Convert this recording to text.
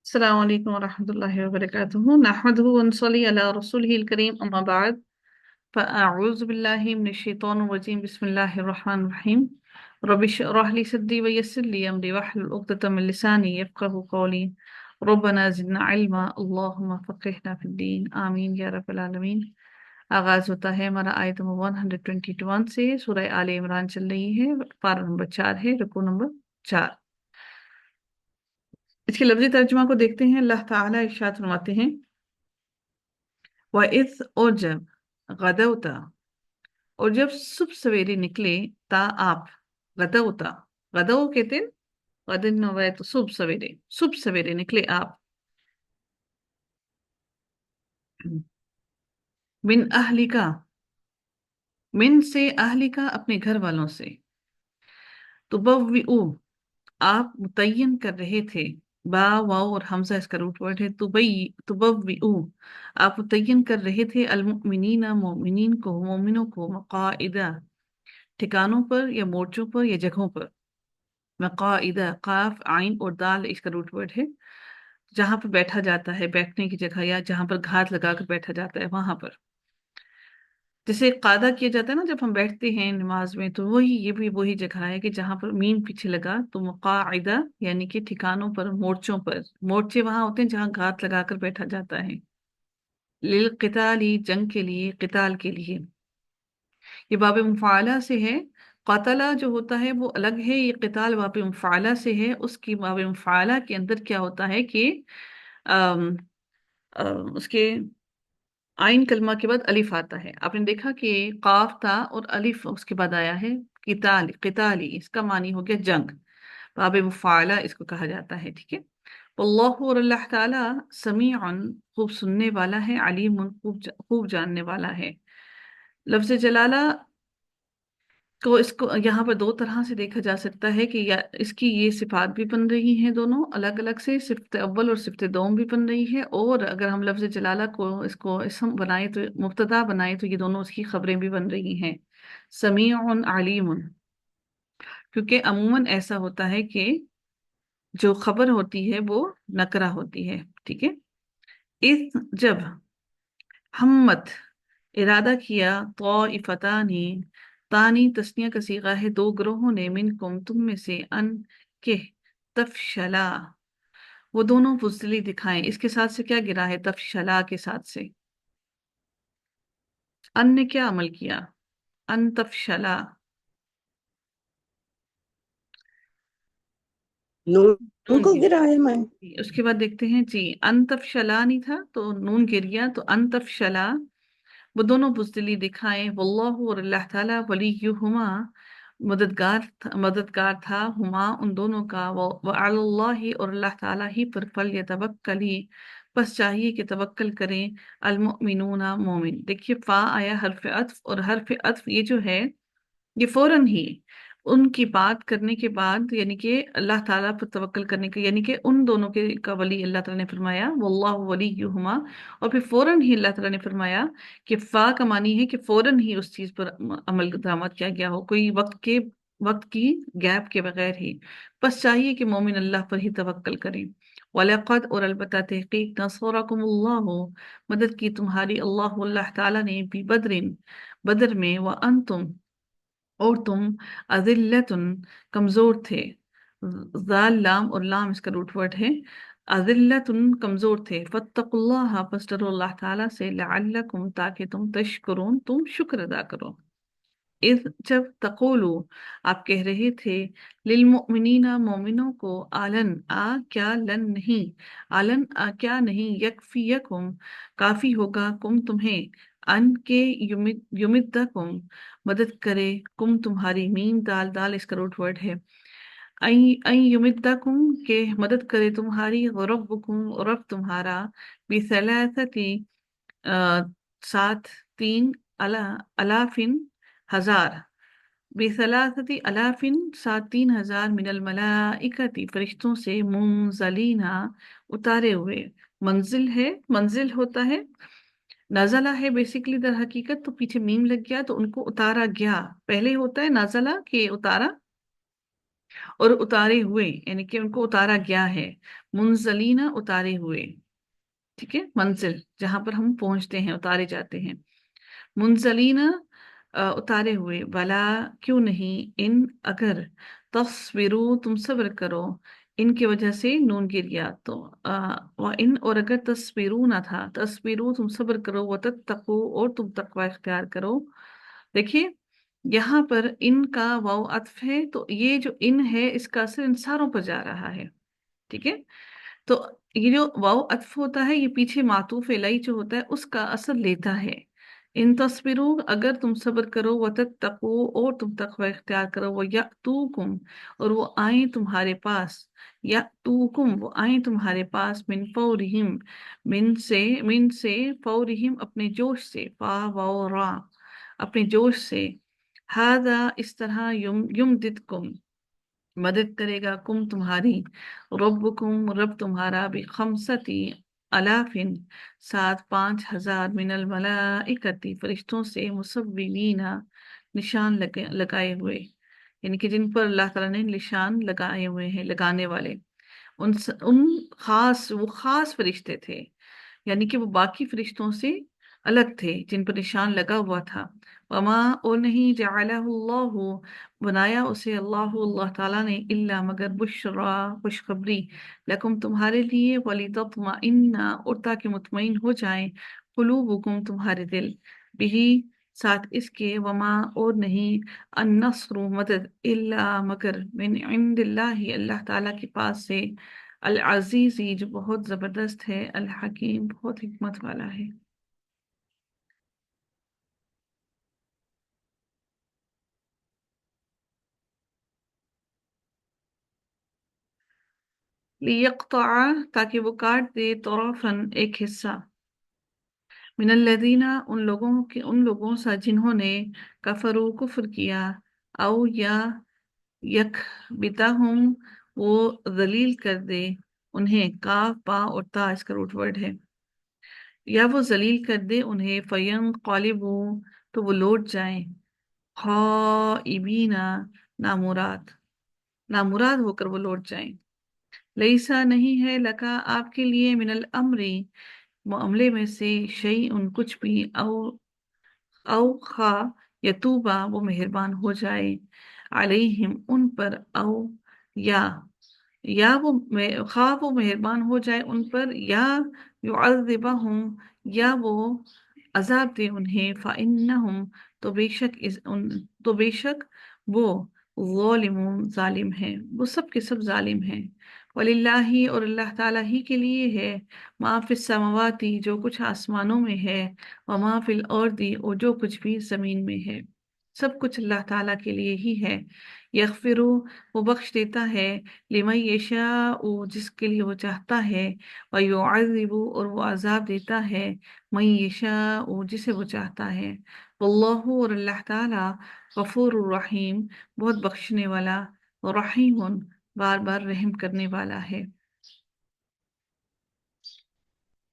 السلام عليكم ورحمة الله وبركاته نحمده ونصلي على رسوله الكريم أما بعد فأعوذ بالله من الشيطان الرجيم بسم الله الرحمن الرحيم رب اشرح لي صدري ويسر لي أمري واحلل عقدة من لساني يفقهوا قولي ربنا زدنا علما اللهم فقهنا في الدين آمين या रब العالمين। आगाज होता है हमारा आयत नंबर 121 से। सूरह आले इमरान चल रही है, पारा नंबर 4 है, रुकू नंबर 4। इसके लफ्जी तर्जुमा को देखते हैं। अल्लाह ताला इरशाद फरमाते हैं, वइज़ और जब, गदौता और जब सुबह सवेरे निकले, ता आप, गदौता, गदौ कहते हैं, गदन हुआ तो सुबह सवेरे निकले आप, मिन अहलिका, मिन से अहलिका अपने घर वालों से, तुबव्विउ आप मुतय्यन कर रहे थे, बा वाव और हमजा इसका रूट वर्ड है, तुबव्विउ आप मुतय्यन कर रहे थे, अलमुमिनीना मोमिनीन को, मोमिनों को, मकाइदा ठिकानों पर या मोर्चों पर या जगहों पर। मकाइदा काफ आइन और दाल इसका रूट वर्ड है, जहां पर बैठा जाता है, बैठने की जगह या जहां पर घात लगाकर बैठा जाता है वहां पर। जैसे कादा किया जाता है ना जब हम बैठते हैं नमाज में, तो वही ये भी वही जगह है कि जहां पर मीन पीछे लगा तो मुकाइदा यानी कि ठिकानों पर, मोर्चों पर। मोर्चे वहां होते हैं जहां घात लगाकर बैठा जाता है। लिल क़िताली जंग के लिए, क़िताल के लिए। ये बाब मुफ़ाला से है। क़तला जो होता है वो अलग है, ये क़िताल बाब मुफ़ाला से है। उसकी बाब मुफ़ाला के अंदर क्या होता है कि अम, उसके आइन कलमा के बाद अलिफ आता है। आपने देखा कि काफ था और अलिफ उसके बाद आया है। किताल, किताली इसका मानी हो गया जंग। बाब मुफ़ाला इसको कहा जाता है, ठीक है। वल्लाहु और अल्लाह ताला समीउन खूब सुनने वाला है, अलीमुन खूब जानने वाला है। लफ्ज़ जलाला तो इसको यहाँ पर दो तरह से देखा जा सकता है कि या इसकी ये सिफात भी बन रही हैं दोनों अलग अलग से, सिफत अव्वल और सिफत दोम भी बन रही है। और अगर हम लफ्ज़ जलाला को इसको इसम बनाए तो मुब्तदा बनाए तो ये दोनों उसकी खबरें भी बन रही हैं, समीउन अलीमुन। क्योंकि अमूमन ऐसा होता है कि जो खबर होती है वो नकरा होती है, ठीक है। इस जब हमत इरादा किया, तौइफतानी, तानी तस्निया का सीगा है, दो ग्रोहों ने, मिनकुम तुम में से, अन के, तफशला वो दोनों बुज़दिली दिखाएं। इसके साथ से क्या गिरा है, तफशला के साथ से। अन ने क्या अमल किया, अन तफशला। नून नून को गिर, गिरा है मैं। उसके बाद देखते हैं जी, अन तफशला नहीं था तो नून गिर गया, तो अन तफशला वो दोनों बुज़दिली दिखाएं। वल्लाहु और अल्लाह ताला, वलीयुहुमा मददगार था, हुमा उन दोनों का, व अलल्लाहि और अल्लाह ताला ही पर, फल यतवक्कली बस चाहिए कि तवक्कल करें, अलमुमिनूना मोमिन। देखिए फा आया हर्फ अत्फ, और हर्फ अत्फ ये जो है ये फौरन ही उनकी बात करने के बाद, यानी कि अल्लाह ताला पर तवक्कल करने के, यानी कि उन दोनों के का वली अल्लाह ताला ने फरमाया वल्लाहु वलीयुहुमा। और फिर फौरन ही अल्लाह ताला ने फरमाया कि फा का मानी है कि फौरन ही उस चीज पर अमल दरामद किया गया हो, कोई वक्त की गैप के बगैर ही। बस चाहिए कि मोमिन अल्लाह पर ही तवक्कल करें। वलक़द और अलबत्ता तहकीक, नसरकुमुल्लाहु मदद की तुम्हारी अल्लाह ताला ने, भी बदरिन बदर में, व अंतुम और तुम, अजिल्लतुन कमजोर थे। जाल लाम और लाम इसका रूट वर्ड है। अजिल्लतुन कमजोर थे, फत्तकुल्लाह बस डरो अल्लाह ताला से, लअल्लकुम ताकि तुम, तशकुरून तुम शुक्र अदा करो। इस जब तकोलू आप कह रहे थे, लिलमुमिनीना मोमिनों को, आलन आ क्या लन नहीं, आलन आ क्या नहीं, यकफियकुम काफी होगा, कुम तुम्हें, अन के युमिद्दकुम मदद करे, कुम तुम्हारी, मीन दाल, दाल इसका रूट वर्ड है। अई युमिद्दकुम के मदद करे तुम्हारी, रब्बुकुम रब तुम्हारा, बिसलासति सात, तीन, अला अलाफिन हजार, बेसलासती अलाफिन सात, 3,000, मिनल मलाइकती फरिश्तों से, मुंजलीना उतारे हुए। मंजिल है, मंजिल होता है, नजला है बेसिकली दर हकीकत, तो पीछे मीम लग गया तो उनको उतारा गया। पहले होता है नजला के उतारा, اور اتارے ہوئے یعنی کہ ان کو اتارا گیا ہے، منزلینہ اتارے ہوئے، ٹھیک ہے، منزل جہاں پر ہم پہنچتے ہیں اتارے جاتے ہیں، منزلین اتارے ہوئے، بلا کیوں نہیں، ان اگر تصویرو تم صبر کرو، ان کی وجہ سے نون گر گیا تو ان اور اگر تصویرو نہ تھا، تصویرو تم صبر کرو، وتتقو اور تم تقوی اختیار کرو۔ دیکھیے یہاں پر ان کا واو عطف ہے، تو یہ جو ان ہے اس کا اثر ان ساروں پر جا رہا ہے، ٹھیک ہے، تو یہ جو واو عطف ہوتا ہے یہ پیچھے معطوف الیہ جو ہوتا ہے اس کا اثر لیتا ہے۔ ان تصبروا اگر تم صبر کرو، وتتقوا اور تم تقوی اختیار کرو، ویأتوکم اور وہ آئیں تمہارے پاس، یأتوکم وہ آئیں تمہارے پاس، من فورہم من سے فورہم اپنے جوش سے، فا واو را اپنے جوش سے، ہذا اس طرح یمددکم مدد کرے گا، کم تمہاری، ربکم رب تمہارا، بخمستی الافن 5,000 من الملائکتی فرشتوں سے، مصومین نشان لگائے ہوئے، یعنی کہ جن پر اللہ تعالیٰ نے نشان لگائے ہوئے ہیں، لگانے والے، ان خاص وہ خاص فرشتے تھے، یعنی کہ وہ باقی فرشتوں سے الگ تھے جن پر نشان لگا ہوا تھا۔ وما اور نہیں، جعلہ اللہ بنایا اسے اللہ تعالیٰ نے، الا مگر بشرا خوشخبری، لکم تمہارے لیے، ولتطمئن اور تاکہ مطمئن ہو جائیں، قلوبکم تمہارے دل، بھی ساتھ اس کے، وما اور نہیں، النصر مدد، الا مگر، من عند اللہ اللہ تعالیٰ کے پاس سے، العزیزی جو بہت زبردست ہے، الحکیم بہت حکمت والا ہے۔ لیقطع تاکہ وہ کاٹ دے، طرفاً ایک حصہ، من الذین ان لوگوں سے جنہوں نے کفروا کفر کیا، او یا یک بتاہم وہ ذلیل کر دے انہیں، کاف با اور تا اس کا روٹ ورڈ ہے، یا وہ ذلیل کر دے انہیں، فینقلبوا تو وہ لوٹ جائیں، خائبین نامراد، نامراد ہو کر وہ لوٹ جائیں، لیسا نہیں ہے، لکا آپ کے لیے، من الامر معاملے میں سے، شیء کچھ بھی، او خا یتوبا وہ مہربان ہو جائے، علیہم ان پر، او یا وہ خواہ وہ مہربان ہو جائے ان پر، یا یعذبہم یا وہ عذاب دے انہیں، فإنہم تو بے شک وہ، ظالمون ظالم ہیں، وہ سب کے سب ظالم ہیں، وَلِلَّهِ اور اللہ تعالیٰ ہی کے لیے ہے، ما فی السماواتی جو کچھ آسمانوں میں ہے، وما فی الارض اور جو کچھ بھی زمین میں ہے، سب کچھ اللہ تعالیٰ کے لیے ہی ہے، یغفر وہ بخش دیتا ہے، لمن یشاء جس کے لیے وہ چاہتا ہے، ویعذب اور وہ عذاب دیتا ہے، من یشاء جسے وہ چاہتا ہے، واللہ اور اللہ تعالیٰ، غفور الرحیم بہت بخشنے والا، رحیم بار بار رحم کرنے والا ہے۔